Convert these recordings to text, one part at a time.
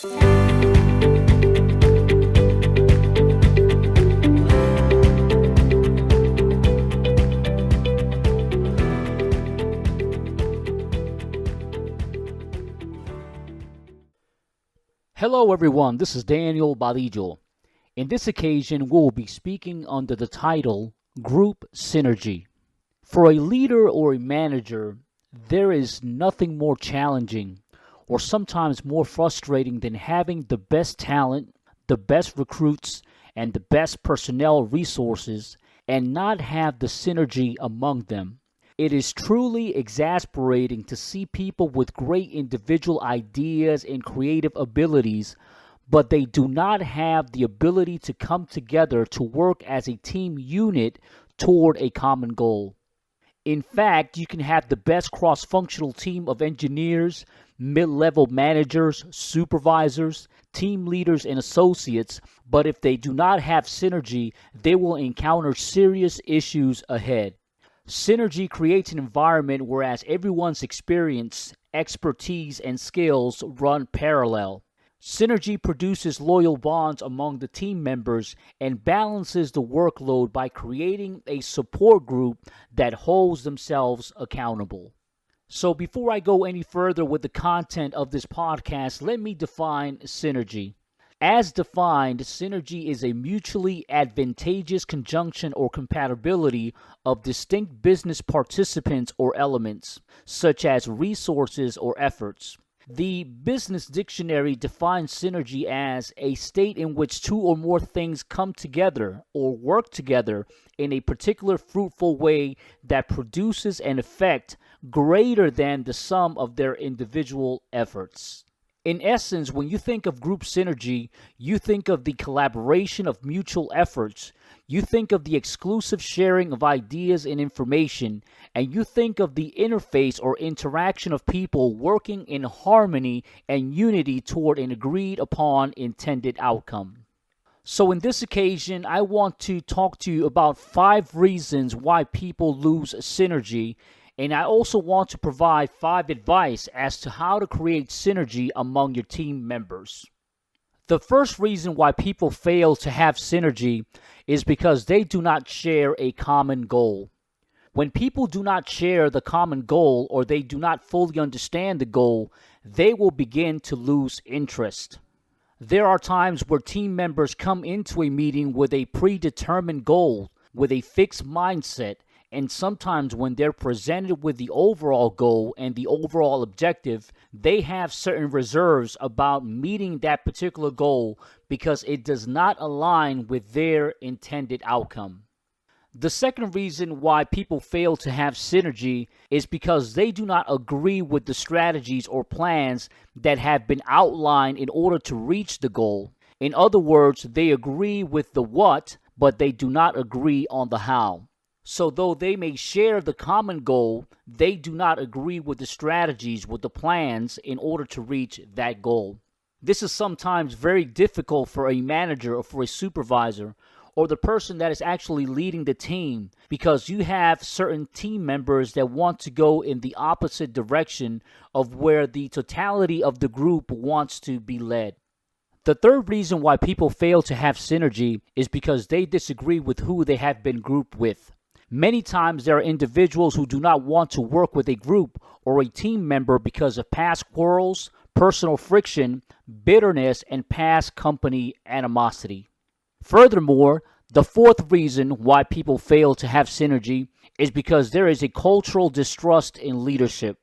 Hello everyone, this is Daniel Badillo. In this occasion, we will be speaking under the title Group Synergy. For a leader or a manager, there is nothing more challenging or sometimes more frustrating than having the best talent, the best recruits, and the best personnel resources and not have the synergy among them. It is truly exasperating to see people with great individual ideas and creative abilities, but they do not have the ability to come together to work as a team unit toward a common goal. In fact, you can have the best cross-functional team of engineers, mid-level managers, supervisors, team leaders, and associates, but if they do not have synergy, they will encounter serious issues ahead. Synergy creates an environment whereas everyone's experience, expertise, and skills run parallel. Synergy produces loyal bonds among the team members and balances the workload by creating a support group that holds themselves accountable. So before I go any further with the content of this podcast, let me define synergy. As defined, synergy is a mutually advantageous conjunction or compatibility of distinct business participants or elements, such as resources or efforts. The Business Dictionary defines synergy as a state in which two or more things come together or work together in a particular fruitful way that produces an effect greater than the sum of their individual efforts. In essence, when you think of group synergy, you think of the collaboration of mutual efforts, you think of the exclusive sharing of ideas and information, and you think of the interface or interaction of people working in harmony and unity toward an agreed upon intended outcome. So in this occasion, I want to talk to you about 5 reasons why people lose synergy. And I also want to provide 5 advice as to how to create synergy among your team members. The first reason why people fail to have synergy is because they do not share a common goal. When people do not share the common goal or they do not fully understand the goal, they will begin to lose interest. There are times where team members come into a meeting with a predetermined goal, with a fixed mindset, and sometimes when they're presented with the overall goal and the overall objective, they have certain reserves about meeting that particular goal because it does not align with their intended outcome. The second reason why people fail to have synergy is because they do not agree with the strategies or plans that have been outlined in order to reach the goal. In other words, they agree with the what, but they do not agree on the how. So though they may share the common goal, they do not agree with the strategies, with the plans in order to reach that goal. This is sometimes very difficult for a manager or for a supervisor or the person that is actually leading the team because you have certain team members that want to go in the opposite direction of where the totality of the group wants to be led. The third reason why people fail to have synergy is because they disagree with who they have been grouped with. Many times there are individuals who do not want to work with a group or a team member because of past quarrels, personal friction, bitterness, and past company animosity. Furthermore, the fourth reason why people fail to have synergy is because there is a cultural distrust in leadership.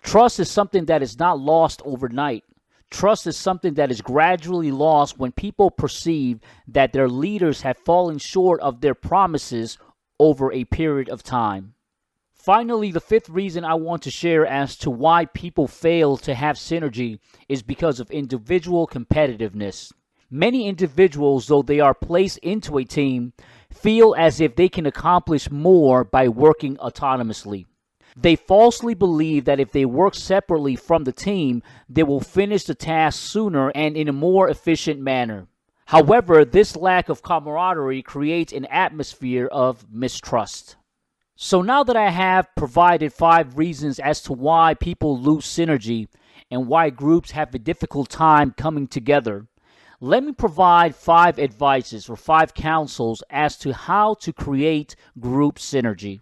Trust is something that is not lost overnight. Trust is something that is gradually lost when people perceive that their leaders have fallen short of their promises over a period of time. Finally, the fifth reason I want to share as to why people fail to have synergy is because of individual competitiveness. Many individuals, though they are placed into a team, feel as if they can accomplish more by working autonomously. They falsely believe that if they work separately from the team, they will finish the task sooner and in a more efficient manner. However, this lack of camaraderie creates an atmosphere of mistrust. So now that I have provided 5 reasons as to why people lose synergy, and why groups have a difficult time coming together, let me provide 5 advices or 5 counsels as to how to create group synergy.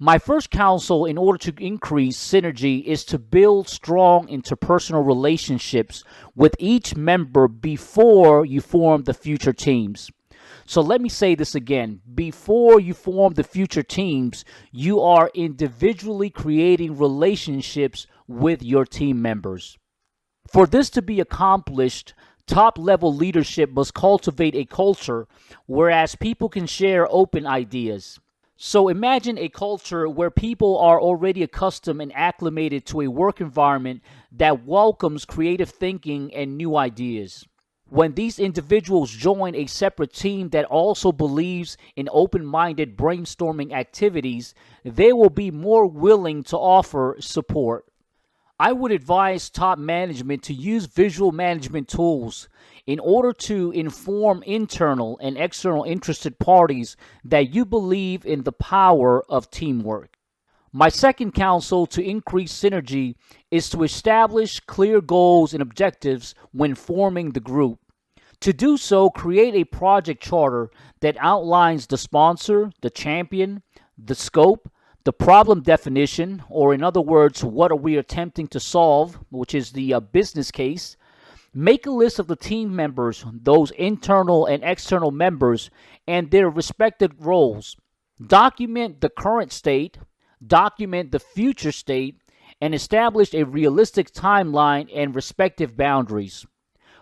My first counsel in order to increase synergy is to build strong interpersonal relationships with each member before you form the future teams. So let me say this again. Before you form the future teams, you are individually creating relationships with your team members. For this to be accomplished, top level leadership must cultivate a culture whereas people can share open ideas. So imagine a culture where people are already accustomed and acclimated to a work environment that welcomes creative thinking and new ideas. When these individuals join a separate team that also believes in open minded brainstorming activities, they will be more willing to offer support. I would advise top management to use visual management tools in order to inform internal and external interested parties that you believe in the power of teamwork. My second counsel to increase synergy is to establish clear goals and objectives when forming the group. To do so, create a project charter that outlines the sponsor, the champion, the scope, the problem definition, or in other words, what are we attempting to solve, which is the business case. Make a list of the team members, those internal and external members, and their respective roles. Document the current state, document the future state, and establish a realistic timeline and respective boundaries.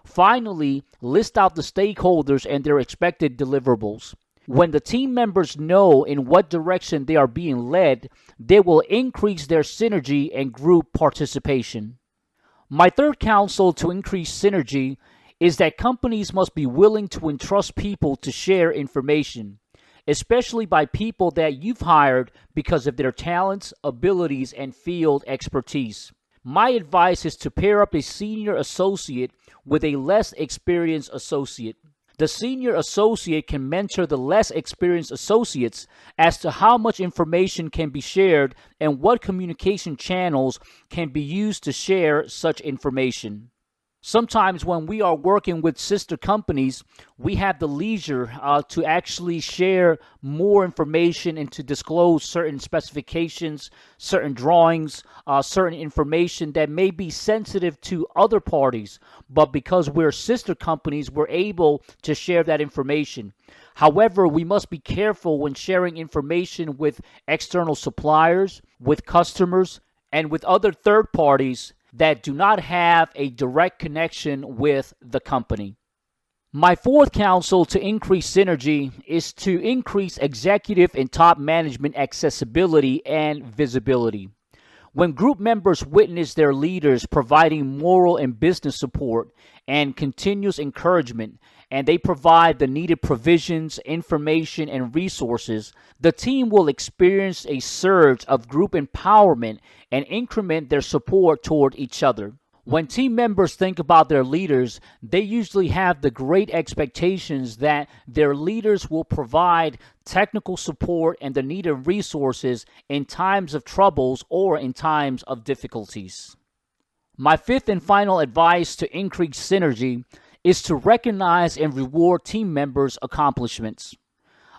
Finally, list out the stakeholders and their expected deliverables. When the team members know in what direction they are being led, they will increase their synergy and group participation. My third counsel to increase synergy is that companies must be willing to entrust people to share information, especially by people that you've hired because of their talents, abilities, and field expertise. My advice is to pair up a senior associate with a less experienced associate. The senior associate can mentor the less experienced associates as to how much information can be shared and what communication channels can be used to share such information. Sometimes when we are working with sister companies, we have the leisure to actually share more information and to disclose certain specifications, certain drawings, certain information that may be sensitive to other parties. But because we're sister companies, we're able to share that information. However, we must be careful when sharing information with external suppliers, with customers, and with other third parties that do not have a direct connection with the company. My fourth counsel to increase synergy is to increase executive and top management accessibility and visibility. When group members witness their leaders providing moral and business support and continuous encouragement, and they provide the needed provisions, information, and resources, the team will experience a surge of group empowerment and increment their support toward each other. When team members think about their leaders, they usually have the great expectations that their leaders will provide technical support and the needed resources in times of troubles or in times of difficulties. My fifth and final advice to increase synergy is to recognize and reward team members' accomplishments.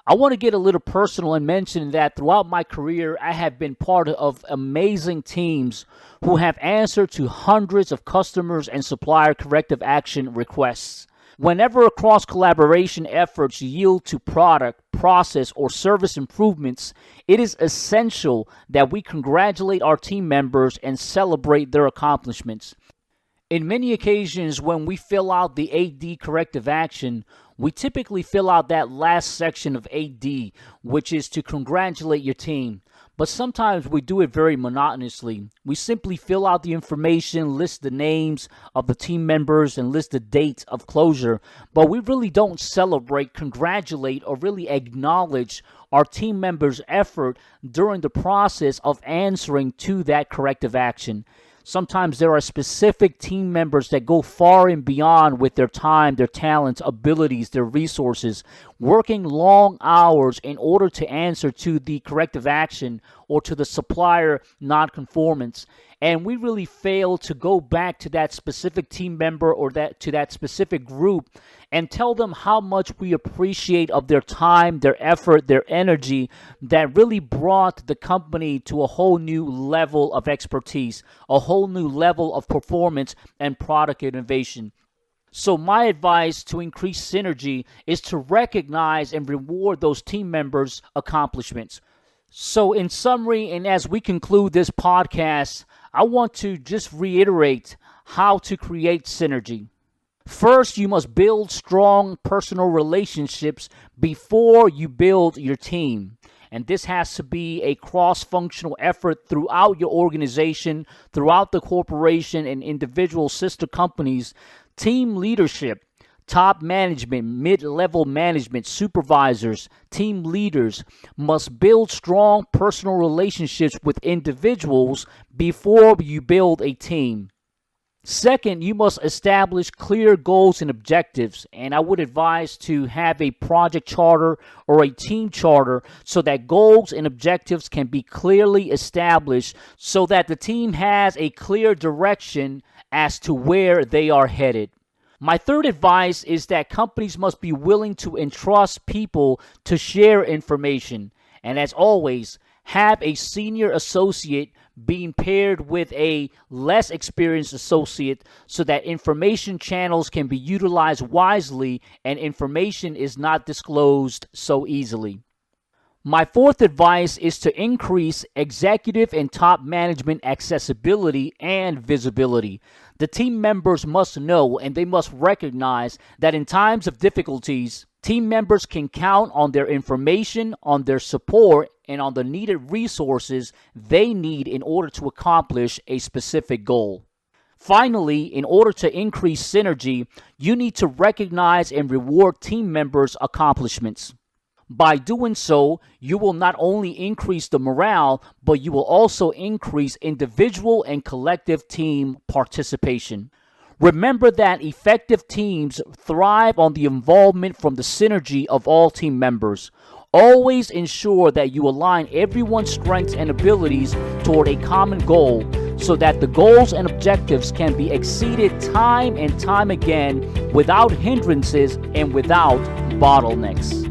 I want to get a little personal and mention that throughout my career, I have been part of amazing teams who have answered to hundreds of customers and supplier corrective action requests. Whenever cross-collaboration efforts yield to product, process, or service improvements, it is essential that we congratulate our team members and celebrate their accomplishments. In many occasions, when we fill out the 8D corrective action, we typically fill out that last section of 8D, which is to congratulate your team. But sometimes we do it very monotonously. We simply fill out the information, list the names of the team members, and list the dates of closure. But we really don't celebrate, congratulate, or really acknowledge our team members' effort during the process of answering to that corrective action. Sometimes there are specific team members that go far and beyond with their time, their talents, abilities, their resources. working long hours in order to answer to the corrective action or to the supplier nonconformance. And we really fail to go back to that specific team member or that specific group and tell them how much we appreciate of their time, their effort, their energy that really brought the company to a whole new level of expertise, a whole new level of performance and product innovation. So my advice to increase synergy is to recognize and reward those team members' accomplishments. So in summary, and as we conclude this podcast, I want to just reiterate how to create synergy. First, you must build strong personal relationships before you build your team. And this has to be a cross-functional effort throughout your organization, throughout the corporation and individual sister companies. Team leadership, top management, mid-level management, supervisors, team leaders must build strong personal relationships with individuals before you build a team. Second, you must establish clear goals and objectives, and I would advise to have a project charter or a team charter so that goals and objectives can be clearly established so that the team has a clear direction as to where they are headed. My third advice is that companies must be willing to entrust people to share information, and as always, have a senior associate being paired with a less experienced associate so that information channels can be utilized wisely and information is not disclosed so easily. My fourth advice is to increase executive and top management accessibility and visibility. The team members must know and they must recognize that in times of difficulties, team members can count on their information, on their support, and on the needed resources they need in order to accomplish a specific goal. Finally, in order to increase synergy, you need to recognize and reward team members' accomplishments. By doing so, you will not only increase the morale, but you will also increase individual and collective team participation. Remember that effective teams thrive on the involvement from the synergy of all team members. Always ensure that you align everyone's strengths and abilities toward a common goal so that the goals and objectives can be exceeded time and time again without hindrances and without bottlenecks.